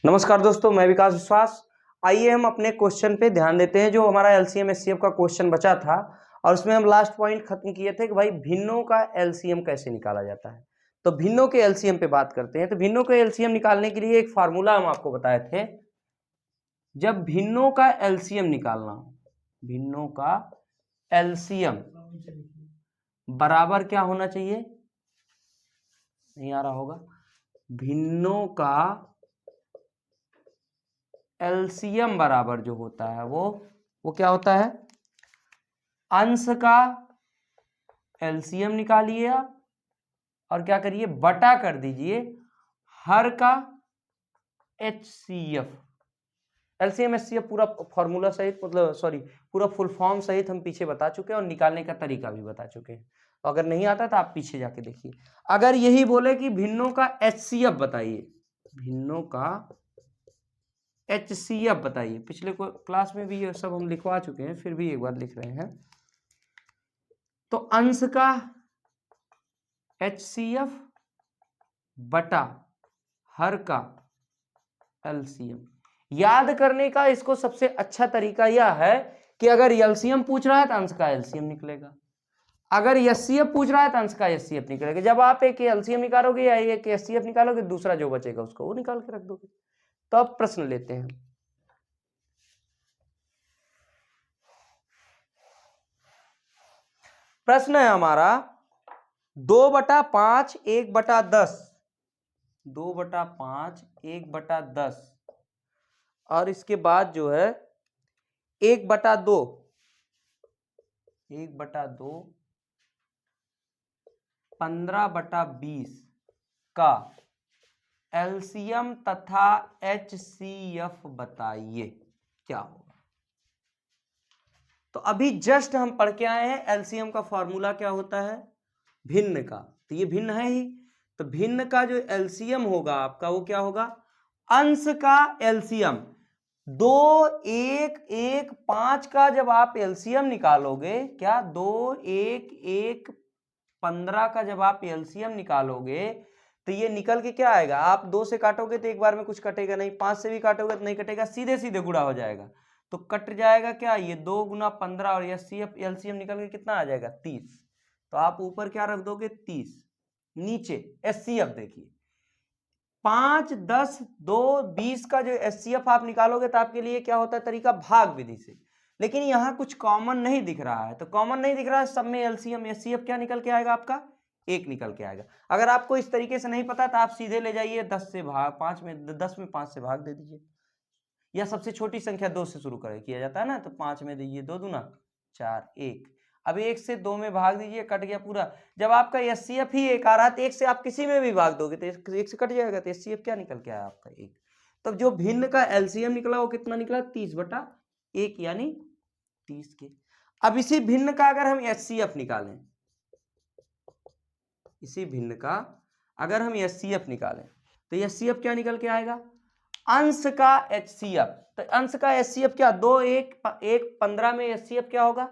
नमस्कार दोस्तों, मैं विकास विश्वास। आइए हम अपने क्वेश्चन पे ध्यान देते हैं। जो हमारा एलसीएम एचसीएफ का क्वेश्चन बचा था और उसमें हम लास्ट पॉइंट खत्म किए थे कि भाई भिन्नों का एलसीएम कैसे निकाला जाता है। तो भिन्नों के एलसीएम पे बात करते हैं। तो भिन्नों के एलसीएम निकालने के लिए एक फार्मूला हम आपको बताए थे। जब भिन्नों का एलसीएम निकालना हो, भिन्नों का एलसीएम बराबर क्या होना चाहिए, नहीं आ रहा होगा। भिन्नों का एलसीएम बराबर जो होता है वो क्या होता है, अंश का एलसीएम निकालिए आप और क्या करिए, बटा कर दीजिए हर का एचसीएफ। एलसीएम एचसीएफ पूरा फॉर्मूला सहित, मतलब सॉरी, पूरा फुल फॉर्म सहित हम पीछे बता चुके हैं और निकालने का तरीका भी बता चुके हैं। अगर नहीं आता तो आप पीछे जाके देखिए। अगर यही बोले कि भिन्नों का एचसीएफ बताइए, भिन्नों का एचसीएफ बताइए, पिछले क्लास में भी ये सब हम लिखवा चुके हैं, फिर भी एक बार लिख रहे हैं। तो अंश का एचसीएफ बटा हर का एलसीएम। याद करने का इसको सबसे अच्छा तरीका यह है कि अगर एलसीएम पूछ रहा है तो अंश का एलसीएम निकलेगा, अगर एचसीएफ पूछ रहा है तो अंश का एचसीएफ निकलेगा। जब आप एक एलसीएम निकालोगे या एक एचसीएफ निकालोगे, दूसरा जो बचेगा उसको वो निकाल के रख दोगे। तो अब प्रश्न लेते हैं। प्रश्न है हमारा 2/5 1/10, 2/5 1/10 और इसके बाद जो है 1/2, 1/2 15/20 का एलसीएम तथा एचसीएफ बताइए क्या होगा। तो अभी जस्ट हम पढ़ के आए हैं एलसीएम का फॉर्मूला क्या होता है, भिन्न का। तो ये भिन्न है ही, तो भिन्न का जो एलसीएम होगा आपका वो क्या होगा, अंश का एलसीएम। 2 1 1 5 का जब आप एलसीएम निकालोगे, क्या 2 1 1 15 का जब आप एलसीएम निकालोगे तो ये निकल के क्या आएगा, आप 2 से काटोगे तो एक बार में कुछ कटेगा नहीं, 5 से भी काटोगे तो नहीं कटेगा, सीधे सीधे गुणा हो जाएगा। तो कट जाएगा क्या, ये 2 × 15 और एलसीएम निकल के कितना आ जाएगा 30। तो आप ऊपर क्या रख दोगे 30, नीचे एचसीएफ देखिए 5 10 2 20 का जो एचसीएफ आप निकालोगे तो आपके लिए क्या होता है तरीका, भाग विधि से। लेकिन यहाँ कुछ कॉमन नहीं दिख रहा है, तो कॉमन नहीं दिख रहा है, सब में एलसीएम एचसीएफ क्या निकल के आएगा आपका, 1 निकल के आएगा। अगर आपको इस तरीके से नहीं पता तो आप सीधे ले जाइए 10 से भाग 5 में, 10 में 5 से भाग दे दीजिए, या सबसे छोटी संख्या 2 से शुरू किया जाता है ना, तो 5 में दीजिए 2 दूना 4 1। अब 1 से 2 में भाग दीजिए, कट गया पूरा। जब आपका एचसीएफ ही 1 आ रहा है तो 1 से आप किसी में भी भाग दोगे तो 1 से कट जाएगा, तो एचसीएफ क्या निकल के आया आपका 1। तब जो भिन्न का एलसीएम निकला वो कितना निकला, 30/1 यानी 30 के। अब इसी भिन्न का अगर हम एचसीएफ निकालें, इसी भिन्न का अगर हम एचसीएफ निकालें तो एचसीएफ क्या निकल के आएगा, अंश का एचसीएफ। तो अंश का एचसीएफ क्या, 2 1 1 15 में एचसीएफ क्या होगा,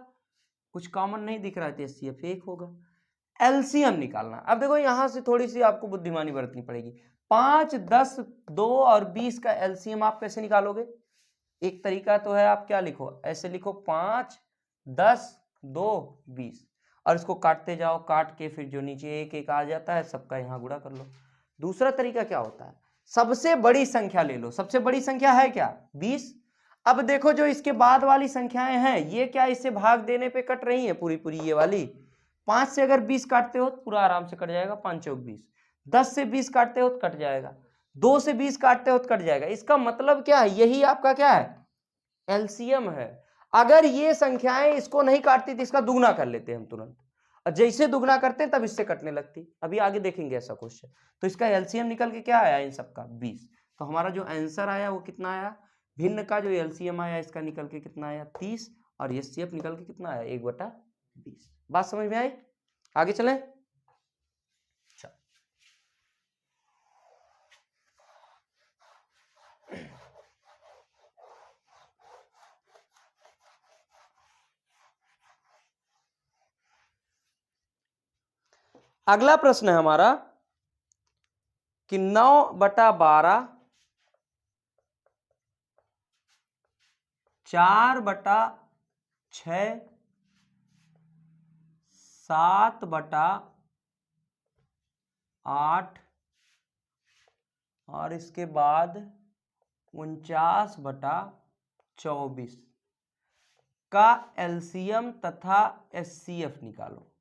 कुछ कॉमन नहीं दिख रहा है तो एचसीएफ 1 होगा। एलसीएम निकालना, अब देखो यहां से थोड़ी सी आपको बुद्धिमानी बरतनी पड़ेगी। 5 10 2 और 20 का एलसीएम आप कैसे निकालोगे, एक तरीका तो है, आप क्या लिखो, ऐसे लिखो 5 10 2 20 और इसको काटते जाओ, काट के फिर जो नीचे 1 1 आ जाता है सबका यहाँ गुणा कर लो। दूसरा तरीका क्या होता है, सबसे बड़ी संख्या ले लो। सबसे बड़ी संख्या है क्या 20। अब देखो जो इसके बाद वाली संख्याएं हैं ये क्या इससे भाग देने पे कट रही है पूरी पूरी, ये वाली 5 से अगर 20 काटते हो तो पूरा आराम से कट जाएगा, 5 चौक 20। 10 से 20 काटते हो तो कट जाएगा, 2 से 20 काटते हो तो कट जाएगा। इसका मतलब क्या है, यही आपका क्या है एलसीएम है। अगर ये संख्याएं इसको नहीं काटती तो इसका दुगना कर लेते हैं हम तुरंत, और जैसे दुगना करते हैं तब इससे कटने लगती। अभी आगे देखेंगे ऐसा क्वेश्चन। तो इसका एलसीएम निकल के क्या आया इन सबका 20। तो हमारा जो आंसर आया वो कितना आया, भिन्न का जो एलसीएम आया इसका निकल के कितना आया 30 और एचसीएफ निकल के कितना आया 1/20। बात समझ में आई, आगे चलें। अगला प्रश्न है हमारा कि 9/12 4/6, 7/8 और इसके बाद 49/24 का एलसीएम तथा एचसीएफ निकालो।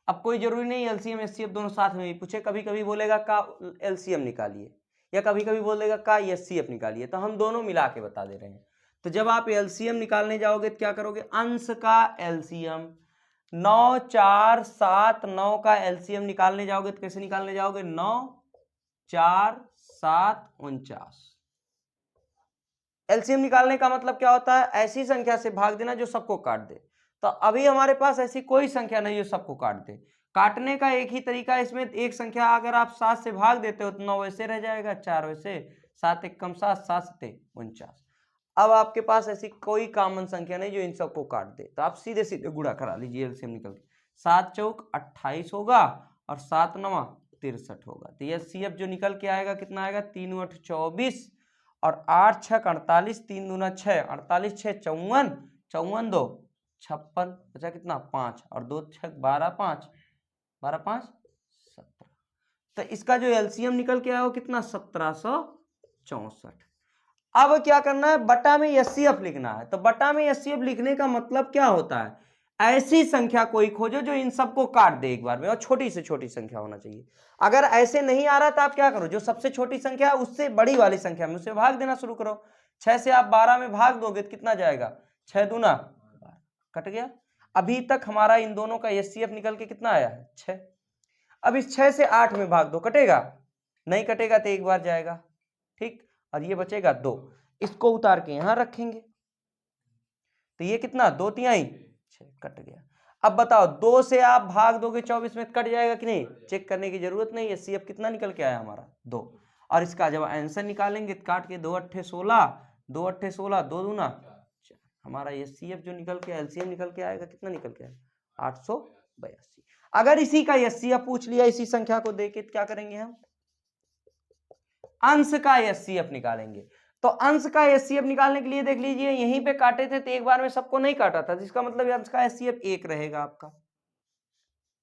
अब कोई जरूरी नहीं एलसीएम एचसीएफ दोनों साथ में ही पूछे, कभी कभी बोलेगा का एलसीएम निकालिए या कभी कभी बोलेगा का एचसीएफ निकालिए, तो हम दोनों मिला के बता दे रहे हैं। तो जब आप एलसीएम निकालने जाओगे तो क्या करोगे, अंश का एलसीएम 9 4 7 9 का एलसीएम निकालने जाओगे तो कैसे निकालने जाओगे, 9 4 7 49। एलसीएम निकालने का मतलब क्या होता है, ऐसी संख्या से भाग देना जो सबको काट दे। तो अभी हमारे पास ऐसी कोई संख्या नहीं जो सबको काट दे। काटने का एक ही तरीका है, इसमें एक संख्या अगर आप 7 से भाग देते हो तो 9 वैसे रह जाएगा, 4 वैसे, 7 1 कम 7, 7 7 49। अब आपके पास ऐसी कोई कॉमन संख्या नहीं जो इन सबको काट दे, तो आप सीधे सीधे गुणा करा लीजिए एलसीएम निकल के। 7 चौक 28 होगा और 7 9 63 होगा। तो एचसीएफ जो निकल के आएगा कितना आएगा, 3 8 24 और 8 6 48, 3 दूना 6, 48 6 54, 54 2 56, बचा कितना 5 और 2 6 12 5, 12 5 17। तो इसका जो एलसीएम निकल के आया वो कितना, 1764। अब क्या करना है, बटा में एचसीएफ लिखना है। तो बटा में एचसीएफ लिखने का मतलब क्या होता है, ऐसी संख्या कोई खोजो जो इन सबको काट दे एक बार में, और छोटी से छोटी संख्या होना चाहिए। अगर ऐसे नहीं आ रहा तो आप क्या करो, जो सबसे छोटी संख्या है उससे बड़ी वाली संख्या में उसे भाग देना शुरू करो। 6 से आप 12 में भाग दोगे तो कितना जाएगा, 6 दूना 12, कट गया। अभी तक हमारा इन दोनों का एचसीएफ निकल के कितना आया है, 6। अब इस 6 से 8 में भाग दो, कटेगा, नहीं कटेगा तो एक बार जाएगा, ठीक, और ये बचेगा 2, इसको उतार के यहां रखेंगे तो ये कितना, 2 तिहाई 6, कट गया। अब बताओ 2 से आप भाग दोगे 24 में कट जाएगा कि नहीं, चेक करने की जरूरत नहीं है। सीएफ कितना निकल के आया हमारा, 2। और इसका जब आंसर निकालेंगे तो काट के 2 8 16, 2 8 16, 2 दूना 4, हमारा ये सीएफ जो निकल के एलसीएम निकल के आएगा, कितना निकल के आएगा, 882। अगर इसी का एचसीएफ पूछ लिया इसी संख्या को देके तो क्या करेंगे, हम अंश का एचसीएफ निकालेंगे। तो अंश का एचसीएफ निकालने के लिए देख लीजिए यहीं पे काटे थे तो एक बार में सबको नहीं काटा था, जिसका मतलब अंश का एचसीएफ 1 रहेगा आपका,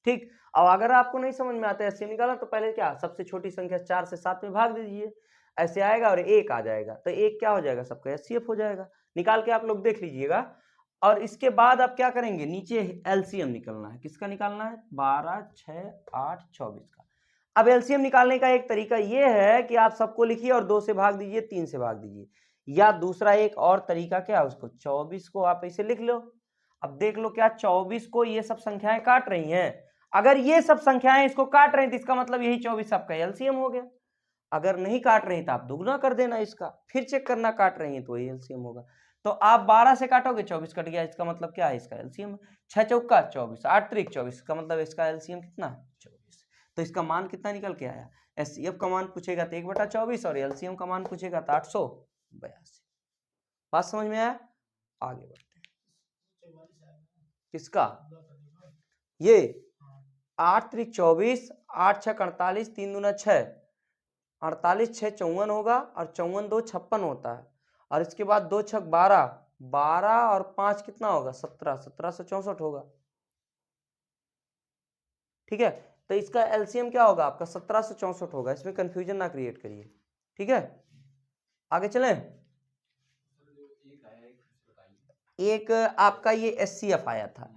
ठीक। और अगर आपको नहीं समझ में आता है एचसीएफ निकालना तो पहले क्या, सबसे छोटी संख्या 4 से 7 में भाग दीजिए, ऐसे आएगा और 1 आ जाएगा, तो 1 क्या हो जाएगा, सबका एचसीएफ हो जाएगा। निकाल के आप लोग देख लीजिएगा। और इसके बाद आप क्या करेंगे, नीचे एलसीएम निकालना है, किसका निकालना है, 12 6 8 24 का। अब एलसीएम निकालने का एक तरीका यह है कि आप सबको लिखिए और 2 से भाग दीजिए, 3 से भाग दीजिए, या दूसरा एक और तरीका क्या है, उसको 24 को आप ऐसे लिख लो। अब देख लो क्या 24 को ये सब संख्याएं काट रही हैं, अगर ये सब संख्याएं इसको काट रही हैं तो इसका मतलब यही 24 आपका एलसीएम हो गया। अगर नहीं काट रही तो आप दुगना कर देना इसका, फिर चेक करना काट रही है तो वही एलसीएम होगा। तो आप 12 से काटोगे 24 कट गया, इसका मतलब क्या है, इसका एलसीएम 6 चौका 24, 8 त्रिक 24, का मतलब इसका एलसीएम कितना, 24। तो इसका मान कितना निकल के आया, एचसीएफ का मान पूछेगा तो 1/24 और एलसीएम का मान पूछेगा तो 882। बात समझ में आया, आगे बढ़ते हैं। किसका, ये 8 त्रिक 24, 8 6 48, 3 दूना 6, 48 6 54 होगा और 54 2 56 होता है, और इसके बाद 2 6 12, 12 और 5 कितना होगा, 17, 1764 होगा, ठीक है। तो इसका एलसीएम क्या होगा आपका, 1764 होगा, इसमें कंफ्यूजन ना क्रिएट करिए, ठीक है। आगे चलें, एक आपका ये एचसीएफ आया था।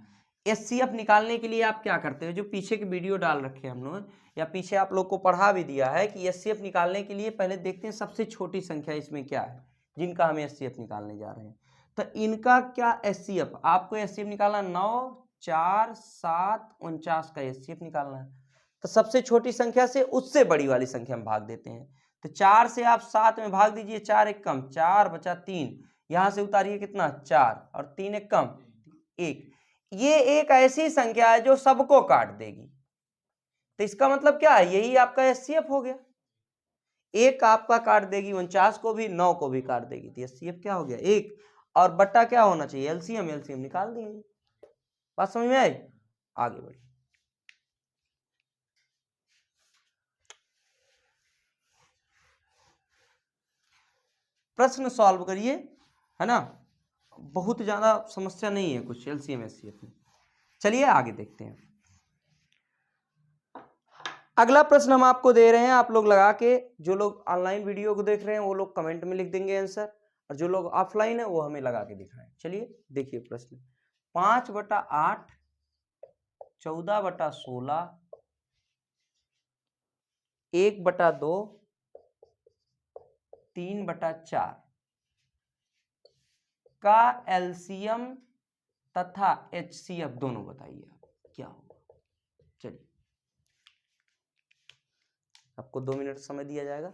एचसीएफ निकालने के लिए आप क्या करते हो, जो पीछे की वीडियो डाल रखे हैं हम लोग, या पीछे आप लोग को पढ़ा भी दिया है कि एचसीएफ निकालने के लिए पहले देखते हैं सबसे छोटी संख्या इसमें क्या है, जिनका हम एचसीएफ निकालने जा रहे हैं। तो इनका क्या एचसीएफ, आपको एचसीएफ निकालना 9 4 7 49 का एचसीएफ निकालना है। तो सबसे छोटी संख्या से उससे बड़ी वाली संख्या में भाग देते हैं। तो 4 से आप 7 में भाग दीजिए, 4 1 कम 4 बचा 3, यहां से उतारिए कितना 4 और 3 1 कम 1। ये एक ऐसी संख्या है जो सबको काट देगी, तो इसका मतलब क्या है, यही आपका एचसीएफ हो गया। एक आपका काट देगी 49 को भी, 9 को भी काट देगी, तो एचसीएफ क्या हो गया 1, और बट्टा क्या होना चाहिए, एलसीएम, एलसीएम निकाल दिए। बात समझ में आई, आगे बढ़िए। प्रश्न सॉल्व करिए, है ना, बहुत ज्यादा समस्या नहीं है कुछ एलसीएम एचसीएफ में। चलिए आगे देखते हैं। अगला प्रश्न हम आपको दे रहे हैं, आप लोग लगा के, जो लोग ऑनलाइन वीडियो को देख रहे हैं वो लोग कमेंट में लिख देंगे आंसर, और जो लोग ऑफलाइन है वो हमें लगा के दिखाएं। चलिए देखिए प्रश्न, 5/8, 14/16, 1/2, 3/4 का एलसीएम तथा एचसीएफ दोनों बताइए आप क्या होगा। चलिए आपको 2 मिनट समय दिया जाएगा।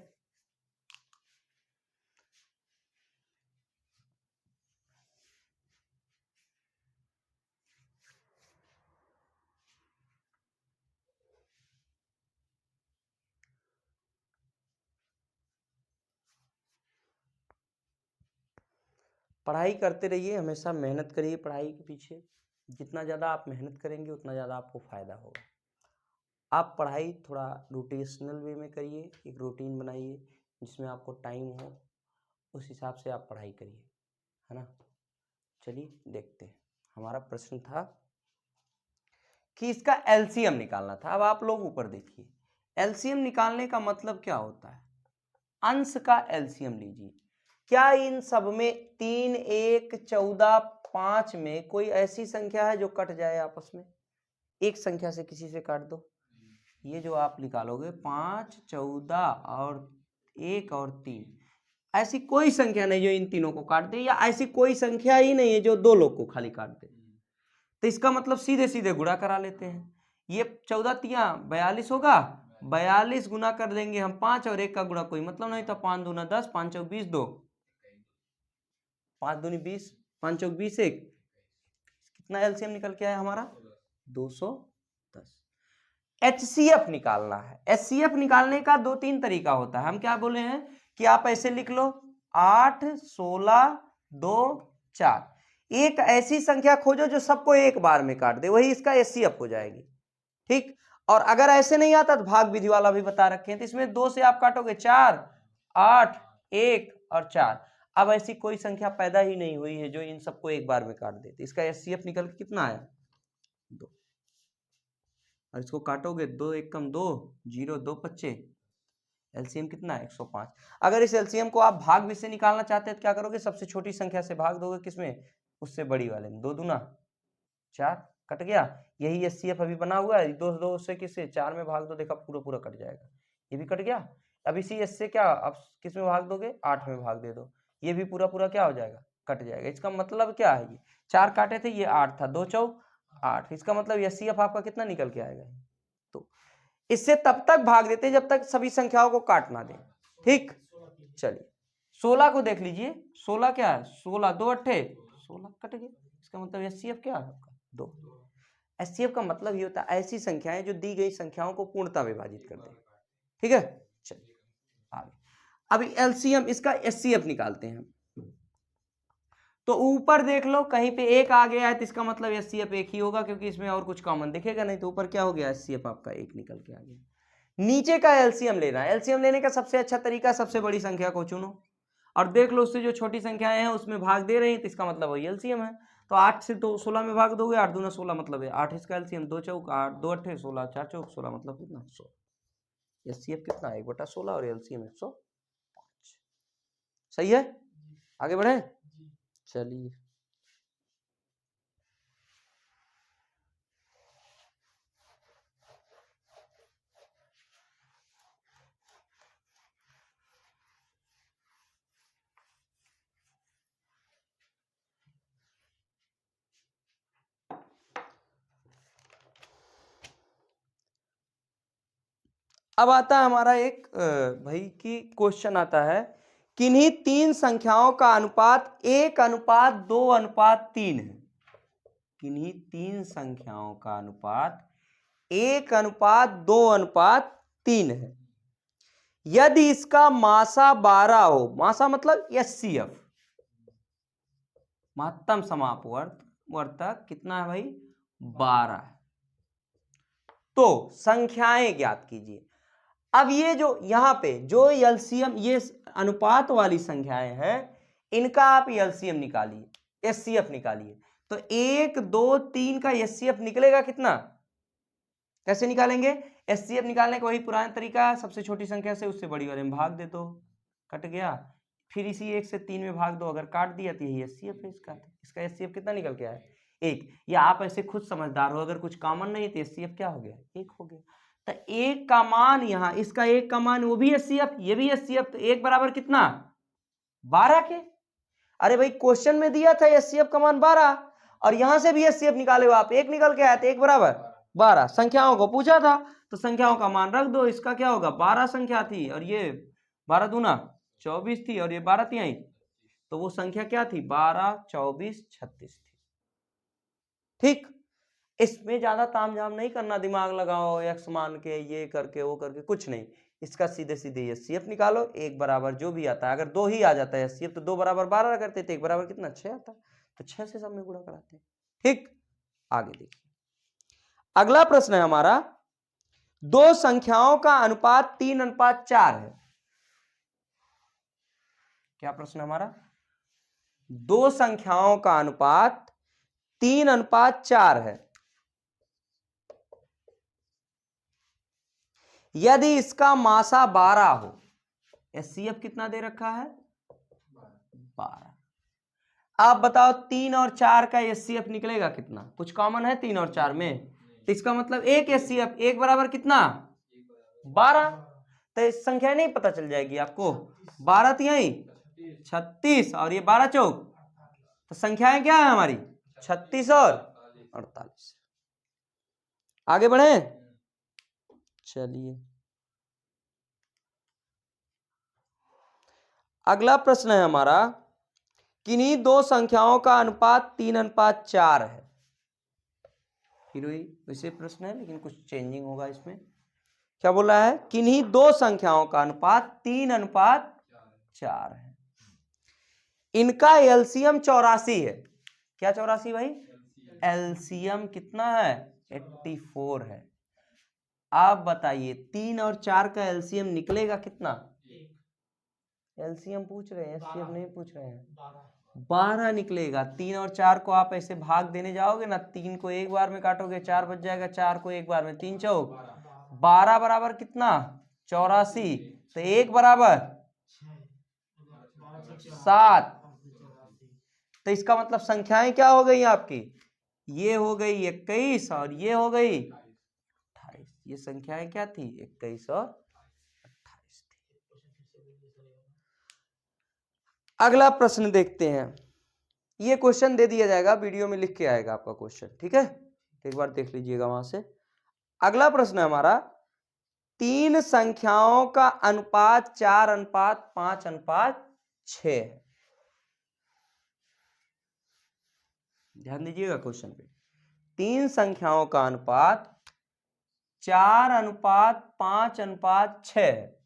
पढ़ाई करते रहिए, हमेशा मेहनत करिए पढ़ाई के पीछे। जितना ज़्यादा आप मेहनत करेंगे उतना ज़्यादा आपको फ़ायदा होगा। आप पढ़ाई थोड़ा रोटेशनल वे में करिए, एक रूटीन बनाइए जिसमें आपको टाइम हो, उस हिसाब से आप पढ़ाई करिए, है ना। चलिए देखते हैं, हमारा प्रश्न था कि इसका एलसीएम निकालना था। अब आप लोग ऊपर देखिए, एलसीएम निकालने का मतलब क्या होता है। अंश का एलसीएम लीजिए। क्या इन सब में 3, 1, 14, 5 में कोई ऐसी संख्या है जो कट जाए आपस में? एक संख्या से किसी से काट दो, ये जो आप निकालोगे 5, 14 और 1 और 3, ऐसी कोई संख्या नहीं जो इन तीनों को काट दे, या ऐसी कोई संख्या ही नहीं है जो 2 लोग को खाली काट दे। तो इसका मतलब सीधे सीधे गुणा करा लेते हैं। ये 14 तिया 42 होगा, 42 गुना कर देंगे हम 5 और 1 का गुणा कोई मतलब नहीं था। 5 दूना 10, 5 चौक 20, 2 5 दूनी 20, 5 चौक 20, 1, कितना एलसीएम निकल के आया हमारा? 210। एचसीएफ निकालना है। एचसीएफ निकालने का 2-3 तरीका होता है। हम क्या बोले हैं कि आप ऐसे लिख लो 8, 16, 2, 4। एक ऐसी संख्या खोजो जो सबको एक बार में काट दे, वही इसका एचसीएफ हो जाएगी। ठीक, और अगर ऐसे नहीं आता तो भाग विधि वाला भी बता रखे हैं। तो इसमें 2 से आप काटोगे 4, 8, 1 और 4। अब ऐसी कोई संख्या पैदा ही नहीं हुई है जो इन सबको एक बार में काट दे। तो इसका एचसीएफ निकल के कितना आया? 2। और इसको काटोगे 2 1 कम 2, 0, 2 25, एलसीएम कितना है? 105। अगर इस एलसीएम को आप भाग में से निकालना चाहते हैं तो क्या करोगे? सबसे छोटी संख्या से भाग दोगे, किसमें? उससे बड़ी वाले में। 2 दूना 4, कट गया। यही एचसीएफ अभी बना हुआ है। 2 2 से किससे? 4 में भाग दो, देखा पूरा पूरा कट जाएगा, ये भी कट गया। अब इसी एस से क्या अब किस में भाग दोगे? 8 में भाग दे दो, ये भी पूरा पूरा क्या हो जाएगा? कट जाएगा। इसका मतलब क्या है? ये 4 काटे थे, ये 8 था, 2 चौक 8। इसका मतलब एचसीएफ आपका कितना निकल के आएगा? तो इससे तब तक भाग देते हैं जब तक सभी संख्याओं को काट ना दें। ठीक, चलिए 16 को देख लीजिए। 16 क्या है? 16 2 8 16 कट गए। इसका मतलब एचसीएफ क्या है आपका? 2। एचसीएफ का मतलब ये होता है ऐसी संख्याएं जो दी गई संख्याओं को पूर्णता विभाजित कर दें। ठीक है, चलिए आगे। अभी एलसीएम इसका एचसीएफ निकालते हैं। तो ऊपर देख लो कहीं पे 1 आ गया है तो इसका मतलब एचसीएफ 1 ही होगा, क्योंकि इसमें और कुछ कॉमन दिखेगा नहीं। तो ऊपर क्या हो गया? एचसीएफ आपका 1 निकल के आ गया। नीचे का एलसीएम लेना है। एलसीएम लेने का सबसे अच्छा तरीका, सबसे बड़ी संख्या को चुनो और देख लो उससे जो छोटी संख्याएं हैं उसमें भाग दे रही है, तो इसका मतलब वही एलसीएम है। तो 8 से 2 16 में भाग दोगे, 8 दूना 16 मतलब है 8 इसका एलसीएम। 2 चौक 8, 2 8 16, 4 चौक 16 मतलब कितना? 100। एचसीएफ कितना? 1/16 और एलसीएम 105। सही है, आगे बढ़े। चलिए अब आता है हमारा एक भाई की क्वेश्चन आता है, किन्हीं 3 संख्याओं का अनुपात 1:2:3 है। किन्हीं 3 संख्याओं का अनुपात 1:2:3 है। यदि इसका मासा 12 हो, मासा मतलब एचसीएफ, महत्तम समापवर्तक कितना है भाई? 12 है। तो संख्याएं ज्ञात कीजिए। अब ये जो यहां पे जो एलसीएम, ये अनुपात वाली संख्याएं हैं, इनका आप एलसीएम निकालिए। एचसीएफ निकालिए। तो 1 2 3 का एचसीएफ निकलेगा कितना? कैसे निकालेंगे? एचसीएफ निकालने का वही पुराना तरीका, सबसे छोटी संख्या से उससे बड़ी वाले में भाग दे दो, कट गया। फिर इसी 1 से 3 में भाग दो, अगर काट दिया तो यही एचसीएफ है इसका। इसका एचसीएफ कितना निकल के आया? 1। या आप ऐसे खुद समझदार हो, अगर कुछ कॉमन नहीं तो एचसीएफ क्या हो गया? 1 हो गया। तो 1 का मान यहाँ, इसका 1 का मान वो भी एचसीएफ, ये भी एचसीएफ, तो 1 बराबर कितना? 12 के। अरे भाई क्वेश्चन में दिया था एचसीएफ का मान 12 और यहां से भी एचसीएफ निकाले हो आप, 1 निकल के आया था, 1 बराबर 12। संख्याओं को पूछा था तो संख्याओं का मान रख दो। इसका क्या होगा? 12 संख्या थी और ये 12 दूना 24 थी और ये 12 तिहाई, तो वो संख्या क्या थी? 12 24 36 थी। ठीक, इसमें ज्यादा तामझाम नहीं करना, दिमाग लगाओ एक्स मान के ये करके वो करके, कुछ नहीं। इसका सीधे सीधे एचसीएफ निकालो, 1 बराबर जो भी आता है, अगर 2 ही आ जाता है एचसीएफ तो 2 बराबर 12 करते थे, 1 बराबर कितना? 6 आता, तो 6 से सब में गुणा कराते हैं। ठीक, आगे देखिए अगला प्रश्न है हमारा, दो संख्याओं का अनुपात 3:4 है। क्या प्रश्न है हमारा? दो संख्याओं का अनुपात 3:4 है। यदि इसका मासा 12 हो, एचसीएफ कितना दे रखा है? 12। आप बताओ 3 और 4 का एचसीएफ निकलेगा कितना? कुछ कॉमन है 3 और 4 में, तो इसका मतलब 1 एचसीएफ, 1 बराबर कितना? 12। तो इस संख्या नहीं पता चल जाएगी आपको? 12 तिहाई 36 और ये 12 चौक, तो संख्याएं क्या है हमारी? 36 और 48। आगे बढ़े, चलिए अगला प्रश्न है हमारा, किन्हीं दो संख्याओं का अनुपात 3:4 है। फिर वही वैसे प्रश्न है लेकिन कुछ चेंजिंग होगा इसमें। क्या बोला है? किन्हीं दो संख्याओं का अनुपात 3:4 है। इनका एलसीएम 84 है। क्या 84 भाई? एलसीएम कितना है? 84 है। आप बताइए 3 और 4 का एलसीएम निकलेगा कितना? एलसीएम पूछ रहे हैं, एचसीएफ नहीं पूछ रहे हैं। 12 निकलेगा। 3 और 4 को आप ऐसे भाग देने जाओगे ना, 3 को एक बार में काटोगे 4 बच जाएगा, 4 को एक बार में 3 चौक 12 बराबर कितना? 84। तो 1 बराबर 7। तो इसका मतलब संख्याएं क्या हो गई आपकी? ये हो गई 21 और ये हो गई 28। ये संख्याएं क्या थी? 21 और 28 थी। अगला प्रश्न देखते हैं। ये क्वेश्चन दे दिया जाएगा, वीडियो में लिख के आएगा आपका क्वेश्चन, ठीक है? एक बार देख लीजिएगा वहां से। अगला प्रश्न है हमारा, तीन संख्याओं का अनुपात 4:5:6 है। ध्यान दीजिएगा क्वेश्चन पे। तीन संख्याओं का अनुपात 4:5:6 है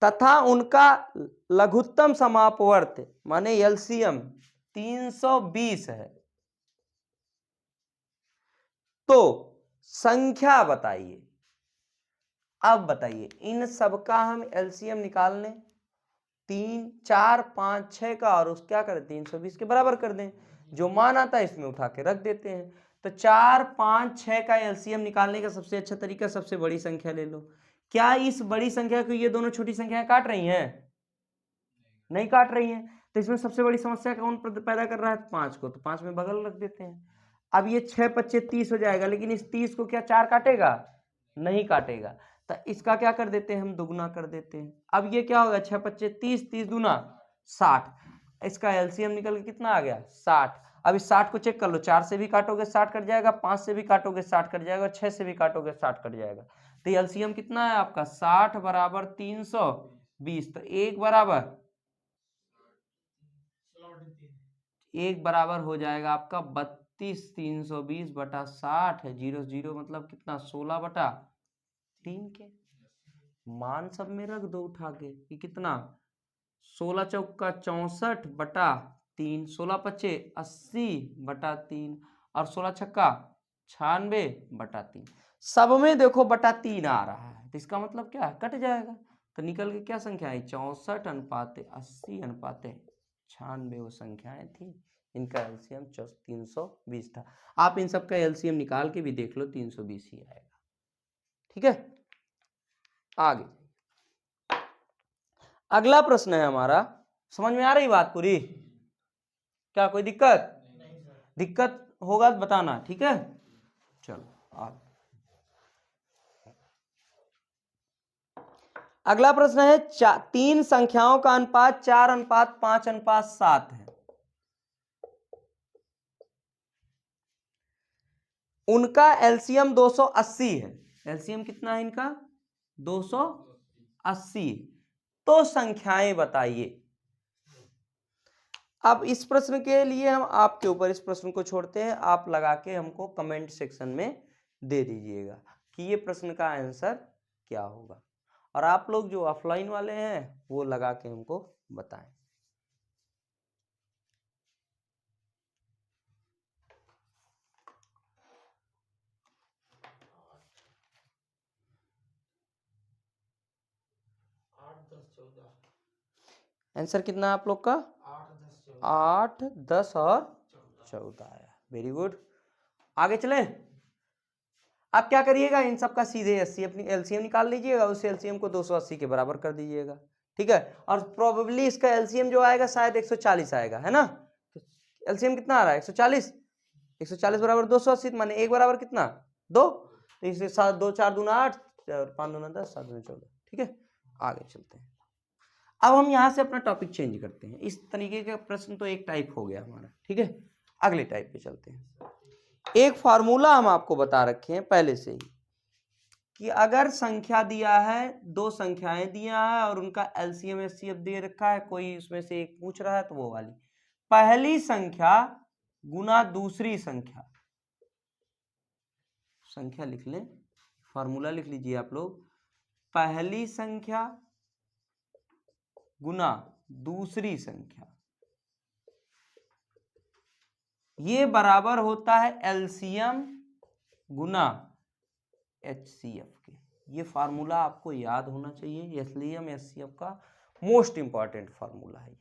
तथा उनका लघुत्तम समापवर्त माने एलसीएम 320 है। तो संख्या बताइए। अब बताइए इन सबका हम एलसीएम निकाल लें, 3 4 5 6 का, और उस क्या करें 320 के बराबर कर दें। जो मान आता है इसमें उठा के रख देते हैं। तो 4 5 6 का एलसीएम निकालने का सबसे अच्छा तरीका, सबसे बड़ी संख्या ले लो। क्या इस बड़ी संख्या को ये दोनों छोटी संख्याएं काट रही हैं? नहीं काट रही हैं। तो इसमें सबसे बड़ी समस्या कौन पैदा कर रहा है? 5 को, तो 5 में बगल रख देते हैं। अब ये 6 5 30 हो जाएगा, लेकिन इस 30 को क्या 4 काटेगा? नहीं काटेगा। तो इसका क्या कर देते हैं हम? दुगुना कर देते हैं। अब ये क्या होगा? 6 5 30, 30 दूना 60। इसका एलसीएम निकल के कितना आ गया? 60। अब इस 60 को चेक कर लो, 4 से भी काटोगे 60 कट जाएगा, 5 से भी काटोगे 60 कट जाएगा, 6 से भी काटोगे 60 कट जाएगा। तो एलसीएम कितना है आपका? 60 बराबर 320। तो 1 बराबर हो जाएगा आपका 32। 320 बटा 60 है, 0 0 मतलब कितना? 16 बटा 3 के। मान सब में रख दो उठा के कि कितना? 16 चौका 64 बटा 3, 16 पच्चे 80 बटा 3 और 16 छक्का 96 बटा 3। सब में देखो बटा 3 आ रहा है, तो इसका मतलब क्या है? कट जाएगा। तो निकल के क्या संख्या है? 64:80:96 96 वो संख्याएं थी, इनका एलसीएम 320 था। आप इन सब का एलसीएम निकाल के भी देख लो, 320 ही आएगा। ठीक है, आगे अगला प्रश्न है हमारा। समझ में आ रही बात पूरी? क्या कोई दिक्कत? दिक्कत होगा तो बताना, ठीक है। चलो आगे अगला प्रश्न है, 3 संख्याओं का अनुपात 4:5:7 है। उनका एलसीएम 280 है। एलसीएम कितना है इनका? 280। तो संख्याएं बताइए। अब इस प्रश्न के लिए हम आपके ऊपर इस प्रश्न को छोड़ते हैं, आप लगा के हमको कमेंट सेक्शन में दे दीजिएगा कि ये प्रश्न का आंसर क्या होगा, और आप लोग जो ऑफलाइन वाले हैं वो लगा के हमको बताएं। आंसर कितना है आप लोग का? 8, 10 और 14 आया। Very good. आगे चले। आप क्या करिएगा, इन सब का सीधे अपनी एलसीएम निकाल लीजिएगा, उस एलसीएम को 280 के बराबर कर दीजिएगा। ठीक है, और प्रोबेबली इसका एलसीएम जो आएगा शायद 140 आएगा, है ना। एलसीएम कितना आ रहा है? 140। 140 बराबर 280, माने 1 बराबर कितना? 2। तो इससे 7 2 4 दूना 8 और 5 दूना 10 7 दूना 14। ठीक है, आगे चलते हैं। अब हम यहाँ से अपना टॉपिक चेंज करते हैं। इस तरीके का प्रश्न तो एक टाइप हो गया हमारा, ठीक है। अगले टाइप पे चलते हैं। एक फार्मूला हम आपको बता रखे हैं पहले से ही कि अगर संख्या दिया है, 2 संख्याएं दिया है और उनका एलसीएम एचसीएफ दे रखा है, कोई उसमें से एक पूछ रहा है तो वो वाली पहली संख्या गुना दूसरी संख्या। संख्या लिख लें, फार्मूला लिख लीजिए आप लोग। पहली संख्या गुना दूसरी संख्या, ये बराबर होता है एलसीएम गुना एचसीएफ के। ये फार्मूला आपको याद होना चाहिए, एलसीएम एचसीएफ का मोस्ट इंपॉर्टेंट फार्मूला है।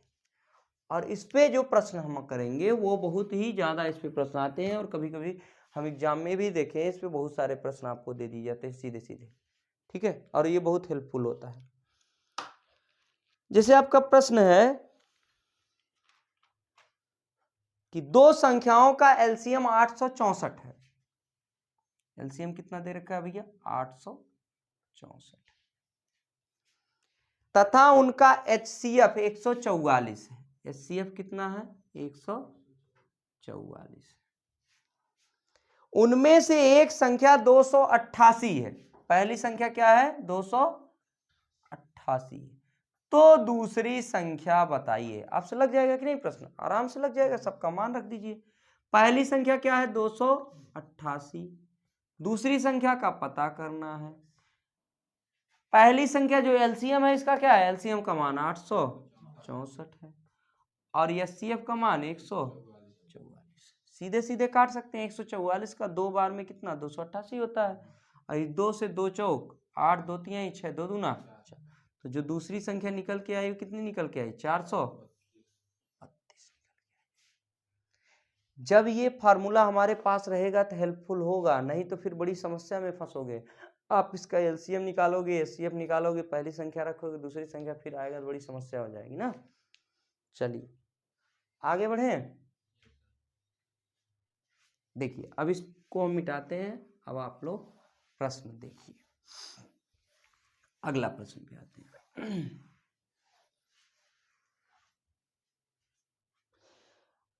और इस पे जो प्रश्न हम करेंगे वो बहुत ही ज्यादा इस पे प्रश्न आते हैं, और कभी कभी हम एग्जाम में भी देखें इस पे बहुत सारे प्रश्न आपको दे दिए जाते हैं सीधे सीधे। ठीक है, और ये बहुत हेल्पफुल होता है। जैसे आपका प्रश्न है कि 2 संख्याओं का एलसीएम 864 है। एलसीएम कितना दे रखा है भैया? 864, तथा उनका एचसीएफ 144 है। एचसीएफ कितना है? 144। उनमें से एक संख्या 288 है। पहली संख्या क्या है? 288। तो दूसरी संख्या बताइए। आपसे लग जाएगा कि नहीं प्रश्न? आराम से लग जाएगा, सबका मान रख दीजिए। पहली संख्या क्या है? 288। दूसरी संख्या का पता करना है। पहली संख्या जो एलसीएम है इसका क्या है? एलसीएम का मान 864 है और एचसीएफ का मान 144। सीधे सीधे काट सकते हैं। 144 का 2 बार में कितना? 288 होता है। और 2 से 2 चौक 8, 2 3 6, 2 दूना 4। तो जो दूसरी संख्या निकल के आई वो कितनी निकल के आई? 432। जब ये फार्मूला हमारे पास रहेगा तो हेल्पफुल होगा, नहीं तो फिर बड़ी समस्या में फंसोगे। आप इसका एलसीएम निकालोगे, एचसीएफ निकालोगे, पहली संख्या रखोगे, दूसरी संख्या फिर आएगा तो बड़ी समस्या हो जाएगी ना। चलिए आगे बढ़े। देखिए अब इसको हम मिटाते हैं। अब आप लोग प्रश्न देखिए, अगला प्रश्न पे आते हैं।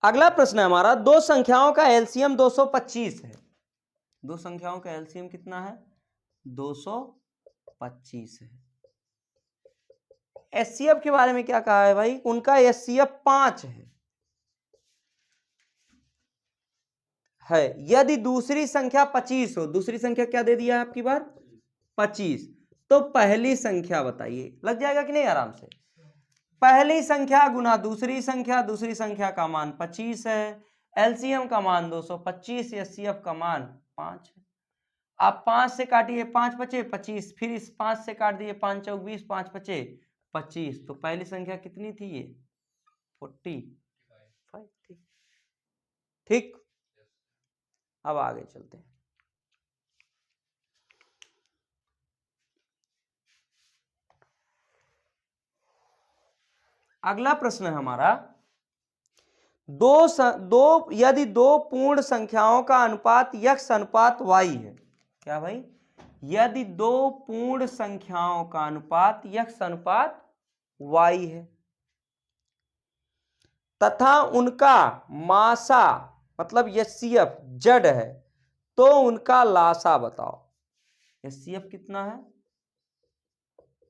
अगला प्रश्न है हमारा, 2 संख्याओं का एलसीएम 225 है। 2 संख्याओं का एलसीएम कितना है? 225 है। एचसीएफ के बारे में क्या कहा है भाई? उनका एचसीएफ 5 है। यदि दूसरी संख्या 25 हो, दूसरी संख्या क्या दे दिया है आपकी बार? 25। तो पहली संख्या बताइए। लग जाएगा कि नहीं आराम से? पहली संख्या गुना दूसरी संख्या, दूसरी संख्या का मान 25 है, एलसीएम का मान 225, एचसीएफ का मान 5 है। आप 5 से काटिए, 5 बचे 25, फिर इस 5 से काट दिए, 5 चौक 20, 5 बचे 25। तो पहली संख्या कितनी थी? ये 45। ठीक ठीक, अब आगे चलते हैं। अगला प्रश्न है हमारा, यदि दो पूर्ण संख्याओं का अनुपात x अनुपात y है। क्या भाई? यदि दो पूर्ण संख्याओं का अनुपात x अनुपात y है तथा उनका मासा मतलब HCF जड़ है, तो उनका लासा बताओ। HCF कितना है?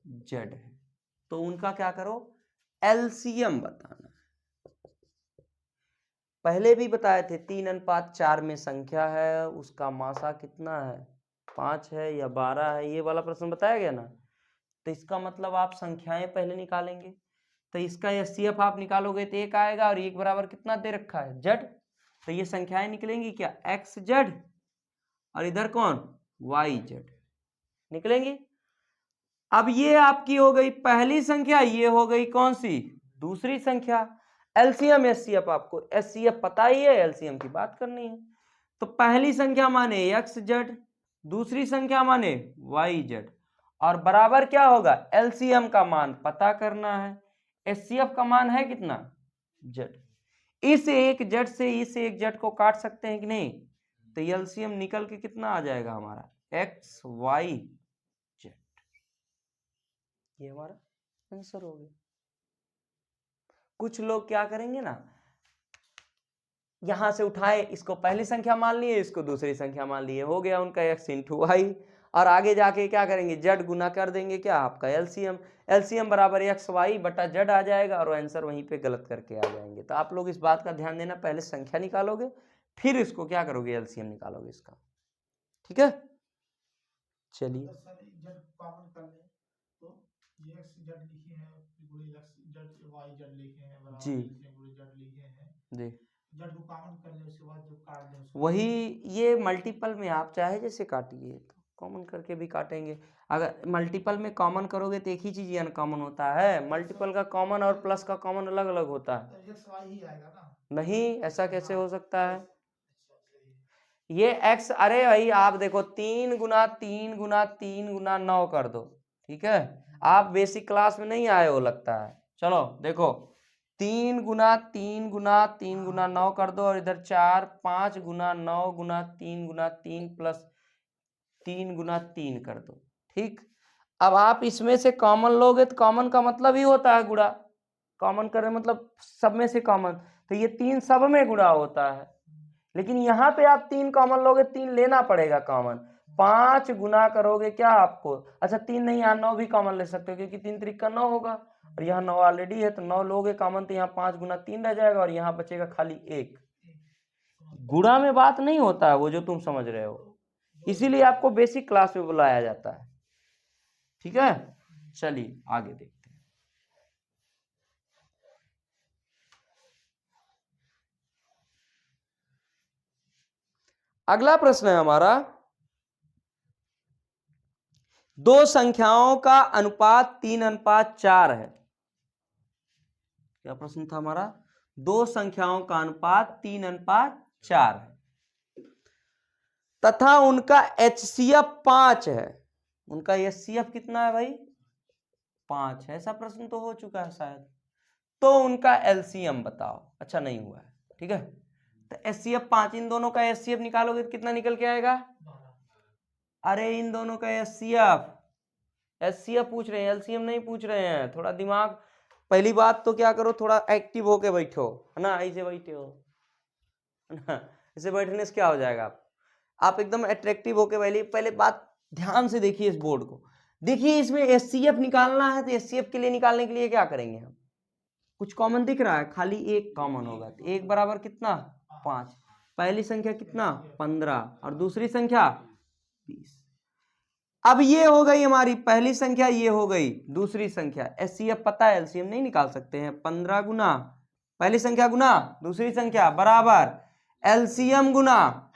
जड़ है, तो उनका क्या करो? LCM बताना। पहले भी बताए थे 3:4 में संख्या है, उसका मासा कितना है? 5 है या 12 है, ये वाला प्रश्न बताया गया ना। तो इसका मतलब आप संख्याएं पहले निकालेंगे, तो इसका HCF आप निकालोगे तो 1 आएगा, और 1 बराबर कितना दे रखा है? जड़। तो ये संख्याएं निकलेंगी क्या? x जड़ और इधर कौन? y जड़ निकलेंगी। अब ये आपकी हो गई पहली संख्या, ये हो गई कौन सी? दूसरी संख्या। एलसीएम HCF आपको HCF पता ही है, एलसीएम की बात करनी है। तो पहली संख्या माने x जड़, दूसरी संख्या माने y जड़, और बराबर क्या होगा? एलसीएम का मान पता करना है। HCF का मान है कितना? जड़। इस एक जड़ से इस एक जड़ को काट सकते हैं कि नहीं? तो एलसीएम निकल के कितना आ जाएगा हमारा? XY Z. ये हमारा आंसर हो गया। कुछ लोग क्या करेंगे ना, यहां से उठाए, इसको पहली संख्या मान लिए, इसको दूसरी संख्या मान लिए, हो गया उनका x इंटू वाई, और आगे जाके क्या करेंगे? जड़ गुना कर देंगे क्या? आपका एलसीएम। एलसीएम बराबर XY बटा जड़ आ जाएगा, और आंसर वहीं पे गलत करके आ जाएंगे। तो आप लोग इस बात का ध्यान देना, पहले संख्या निकालोगे फिर इसको क्या करोगे? एलसीएम निकालोगे इसका। ठीक है, चलिए। जी जी, जड़ को कॉमन कर ले, उसके बाद जो काट दे उसको वही, ये मल्टीपल में आप चाहे जैसे काटिए, तो कॉमन करके भी काटेंगे। अगर मल्टीपल में कॉमन करोगे तो एक ही चीज अनकॉमन होता है, मल्टीपल का कॉमन और प्लस का कॉमन अलग अलग होता है। ही आएगा ना? नहीं, ऐसा कैसे हो सकता है? ये x, अरे भाई आप देखो 3 गुना 3 गुना 3 गुना 9 कर दो। ठीक है, आप बेसिक क्लास में नहीं आए हो लगता है। चलो देखो, 3 गुना 3 गुना 3 गुना 9 कर दो, और इधर 4 5 गुना 9 गुना 3 गुना 3 प्लस 3 गुना 3 कर दो। ठीक, अब आप इसमें से कॉमन लोगे तो कॉमन का मतलब ही होता है गुणा। कॉमन करने मतलब सब में से कॉमन, तो ये 3 सब में गुणा होता है। लेकिन यहाँ पे आप 3 कॉमन लोगे, 3 लेना पड़ेगा कॉमन। 5 गुना करोगे क्या आपको? अच्छा 3 नहीं, यहाँ 9 भी कॉमन ले सकते हो, क्योंकि 3 त्रिक 9 होगा, और यहाँ 9 ऑलरेडी है, तो 9 लोगे कॉमन, तो यहाँ 5 गुना 3 रह जाएगा, और यहाँ बचेगा खाली 1। गुणा में बात नहीं होता है वो जो तुम समझ रहे हो, इसीलिए आपको बेसिक क्लास में बुलाया जाता है। ठीक है, चलिए आगे देखते हैं। अगला प्रश्न है हमारा, दो संख्याओं का अनुपात 3:4 है। क्या प्रश्न था हमारा? दो संख्याओं का अनुपात 3:4 है तथा उनका HCF 5 है। उनका HCF कितना है भाई? 5 है। ऐसा प्रश्न तो हो चुका है शायद। तो उनका LCM बताओ। अच्छा नहीं हुआ है, ठीक है। तो HCF 5, इन दोनों का HCF निकालोगे तो कितना निकल के आएगा? अरे इन दोनों का HCF पूछ रहे हैं, LCM नहीं पूछ रहे हैं। थोड़ा दिमाग, पहली बात तो क्या करो, थोड़ा एक्टिव होके बैठो, है ना। ऐसे बैठे हो ना, ऐसे बैठने से क्या हो जाएगा? आप एकदम अट्रैक्टिव होके पहले बात ध्यान से देखिए इस बोर्ड को। देखिए इसमें HCF निकालना है, तो HCF के लिए निकालने के लिए क्या करेंगे हम? कुछ कॉमन दिख रहा है? खाली एक कॉमन होगा, तो एक बराबर कितना? 5। पहली संख्या कितना? 15, और दूसरी संख्या 20। अब ये हो गई हमारी पहली संख्या, ये हो गई दूसरी संख्या। HCF पता है, LCM नहीं निकाल सकते हैं। 15 गुना पहली संख्या गुना दूसरी संख्या बराबर LCM गुना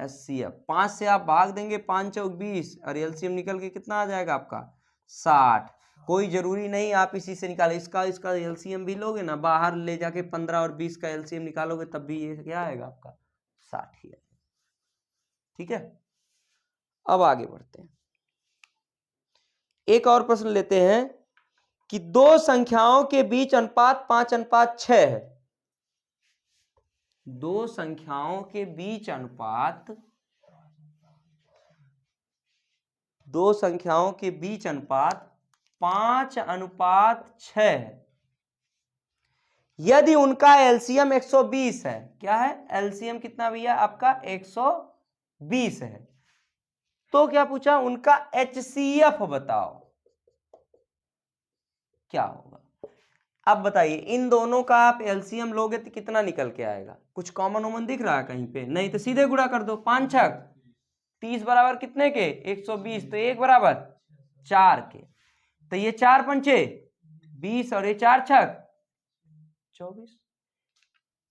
HCF। 5 से आप भाग देंगे, 5 चौक 20, और LCM निकल के कितना आ जाएगा आपका? 60। कोई जरूरी नहीं आप इसी से निकाले, इसका एलसीएम भी लोगे ना, बाहर ले जाके 15 और 20 का एलसीएम निकालोगे तब भी ये क्या आएगा आपका 60 ही आएगा। ठीक है, अब आगे बढ़ते हैं, एक और प्रश्न लेते हैं कि दो संख्याओं के बीच अनुपात 5:6 है। दो संख्याओं के बीच अनुपात, दो संख्याओं के बीच अनुपात 5:6 है। यदि उनका एलसीएम 120 है, क्या है एलसीएम कितना भैया आपका 120 है, तो क्या पूछा उनका एचसीएफ बताओ क्या होगा। अब बताइए इन दोनों का आप एलसीएम लोगे तो कितना निकल के आएगा, कुछ कॉमन वॉमन दिख रहा है कहीं पे, नहीं तो सीधे गुणा कर दो, 5 छक 30 बराबर कितने के 120, तो 1 बराबर 4 के, तो ये 4 पंचे 20 और ये 4 छक 24।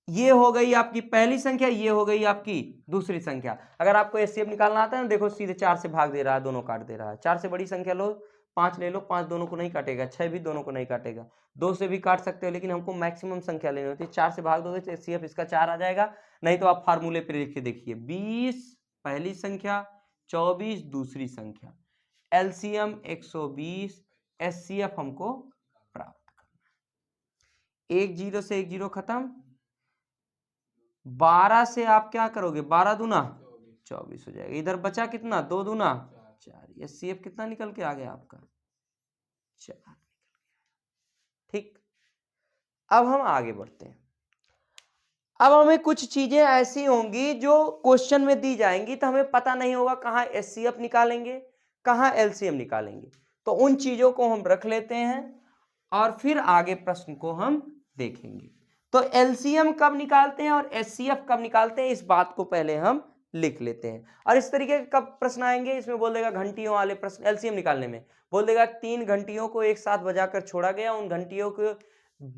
ये हो गई आपकी पहली संख्या, ये हो गई आपकी दूसरी संख्या। अगर आपको एचसीएफ निकालना आता है ना, देखो सीधे 4 से भाग दे रहा है, दोनों काट दे रहा है। 4 से बड़ी संख्या लो, 5 ले लो, 5 दोनों को नहीं काटेगा, 6 भी दोनों को नहीं काटेगा, 2 से भी काट सकते हो, लेकिन हमको मैक्सिमम संख्या लेनी होती है। 4 से भाग दोगे तो एचसीएफ इसका 4 आ जाएगा, नहीं तो आप फार्मूले पे लिख के देखिए 20 पहली संख्या 24 दूसरी संख्या, एलसीएम 120, एचसीएफ हमको प्राप्त करना है। 1 0 से 1 0 खत्म, 12 से आप क्या करोगे 12 दूना 24 हो जाएगा, इधर बचा कितना 2 दूना 4, एचसीएफ कितना निकल के आ गया आपका 4। ठीक, अब हम आगे बढ़ते हैं। अब हमें कुछ चीजें ऐसी होंगी जो क्वेश्चन में दी जाएंगी तो हमें पता नहीं होगा कहाँ एचसीएफ निकालेंगे कहाँ एलसीएम निकालेंगे, तो उन चीजों को हम रख लेते हैं और फिर आगे प्रश्न को हम देखेंगे। तो एलसीएम कब निकालते हैं और एचसीएफ कब निकालते हैं, इस बात को पहले हम लिख लेते हैं। और इस तरीके के कब प्रश्न आएंगे, इसमें बोल देगा घंटियों वाले प्रश्न, एलसीएम निकालने में बोल देगा 3 घंटियों को एक साथ बजाकर छोड़ा गया, उन घंटियों को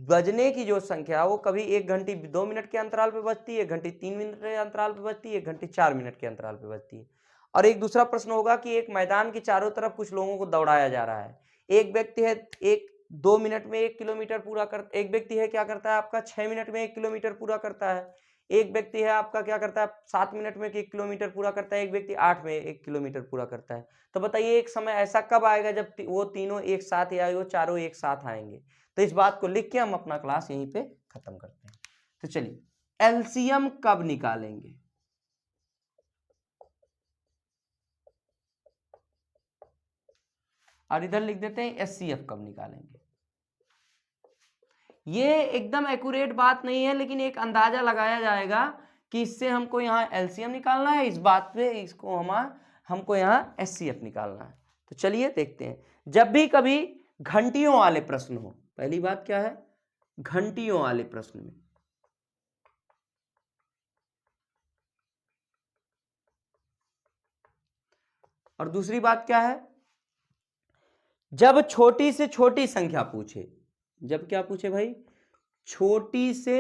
बजने की जो संख्या वो कभी 1 घंटी 2 मिनट के अंतराल पे बजती है, 1 घंटी 3 मिनट के अंतराल पे बजती है, 1 घंटी 4 मिनट के अंतराल पे बजती है। और एक दूसरा प्रश्न होगा कि एक मैदान के चारों तरफ कुछ लोगों को दौड़ाया जा रहा है, एक व्यक्ति है 2 मिनट में 1 किलोमीटर पूरा कर, एक व्यक्ति है क्या करता है आपका 6 मिनट में 1 किलोमीटर पूरा करता है, एक व्यक्ति है आपका क्या करता है 7 मिनट में 1 किलोमीटर पूरा करता है, एक व्यक्ति 8 में 1 किलोमीटर पूरा करता है। तो बताइए एक समय ऐसा कब आएगा जब वो तीनों एक साथ या वो चारों एक साथ आएंगे। तो इस बात को लिख के हम अपना क्लास यहीं पे खत्म करते हैं। तो चलिए एलसीएम कब निकालेंगे, और इधर लिख देते हैं एचसीएफ कब निकालेंगे। ये एकदम एक्यूरेट बात नहीं है, लेकिन एक अंदाजा लगाया जाएगा कि इससे हमको यहाँ एलसीएम निकालना है, इस बात पे इसको हमको यहाँ एचसीएफ निकालना है। तो चलिए देखते हैं, जब भी कभी घंटियों वाले प्रश्न हो, पहली बात क्या है घंटियों वाले प्रश्न में और दूसरी बात क्या है जब छोटी से छोटी संख्या पूछे, जब क्या पूछे भाई छोटी से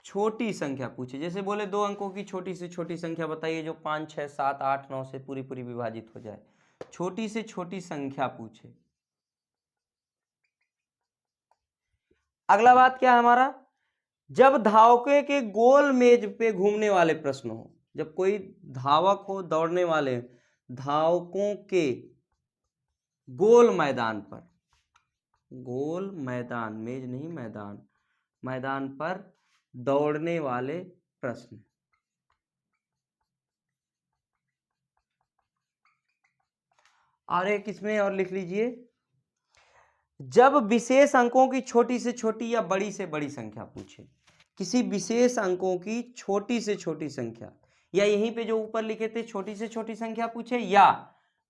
छोटी संख्या पूछे, जैसे बोले 2 अंकों की छोटी से छोटी संख्या बताइए जो 5 6 7 8 9 से पूरी पूरी विभाजित हो जाए, छोटी से छोटी संख्या पूछे। अगला बात क्या है हमारा, जब धावके के गोल मेज पे घूमने वाले प्रश्न हो, जब कोई धावक हो दौड़ने वाले धावकों के गोल मैदान पर, गोल मैदान मेज नहीं मैदान, मैदान पर दौड़ने वाले प्रश्न। और एक इसमें और लिख लीजिए, जब विशेष अंकों की छोटी से छोटी या बड़ी से बड़ी संख्या पूछे, किसी विशेष अंकों की छोटी से छोटी संख्या, या यहीं पे जो ऊपर लिखे थे छोटी से छोटी संख्या पूछे या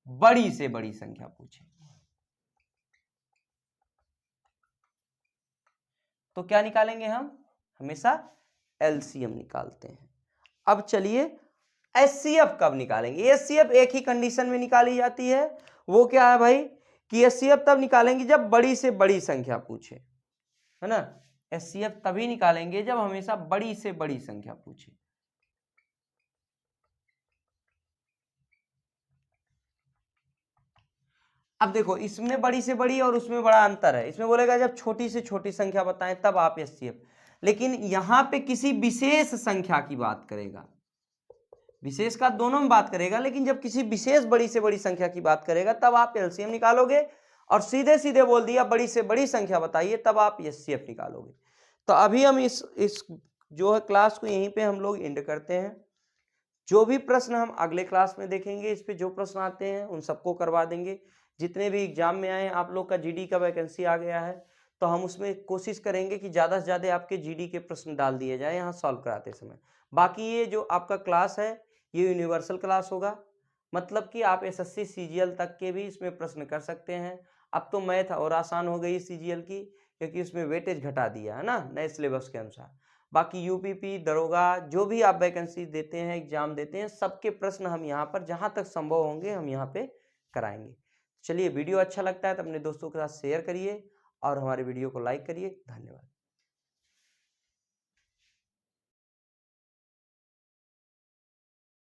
बड़ी से बड़ी संख्या पूछे, तो क्या निकालेंगे हम हमेशा एलसीएम निकालते हैं। अब चलिए एचसीएफ कब निकालेंगे, एचसीएफ एक ही कंडीशन में निकाली जाती है, वो क्या है भाई कि एचसीएफ तब निकालेंगे जब बड़ी से बड़ी संख्या पूछे, है ना। एचसीएफ तभी निकालेंगे जब हमेशा बड़ी से बड़ी संख्या पूछे। अब देखो इसमें बड़ी से बड़ी और उसमें बड़ा अंतर है। इसमें बोलेगा जब छोटी से छोटी संख्या बताएं तब आप एचसीएफ, लेकिन यहाँ पे किसी विशेष संख्या की बात करेगा। विशेष का दोनों में बात करेगा, लेकिन जब किसी विशेष बड़ी से बड़ी संख्या की बात करेगा तब आप एलसीएम निकालोगे, और सीधे सीधे बोल दिया बड़ी से बड़ी संख्या बताइए तब आप एचसीएफ निकालोगे। तो अभी हम इस जो है क्लास को यहीं पे हम लोग एंड करते हैं। जो भी प्रश्न हम अगले क्लास में देखेंगे, इस पे जो प्रश्न आते हैं उन सबको करवा देंगे। जितने भी एग्जाम में आए, आप लोग का जीडी का वैकेंसी आ गया है तो हम उसमें कोशिश करेंगे कि ज़्यादा से ज़्यादा आपके जीडी के प्रश्न डाल दिए जाए यहाँ सॉल्व कराते समय। बाकी ये जो आपका क्लास है ये यूनिवर्सल क्लास होगा, मतलब कि आप एसएससी सीजीएल तक के भी इसमें प्रश्न कर सकते हैं। अब तो मैथ और आसान हो गई सीजीएल की, क्योंकि उसमें वेटेज घटा दिया है ना नए सिलेबस के अनुसार। बाकी यूपीपी, दरोगा, जो भी आप वैकेंसी देते हैं, एग्जाम देते हैं, सबके प्रश्न हम यहाँ पर जहाँ तक संभव होंगे हम यहाँ पे कराएंगे। चलिए, वीडियो अच्छा लगता है तो अपने दोस्तों के साथ शेयर करिए और हमारे वीडियो को लाइक करिए। धन्यवाद।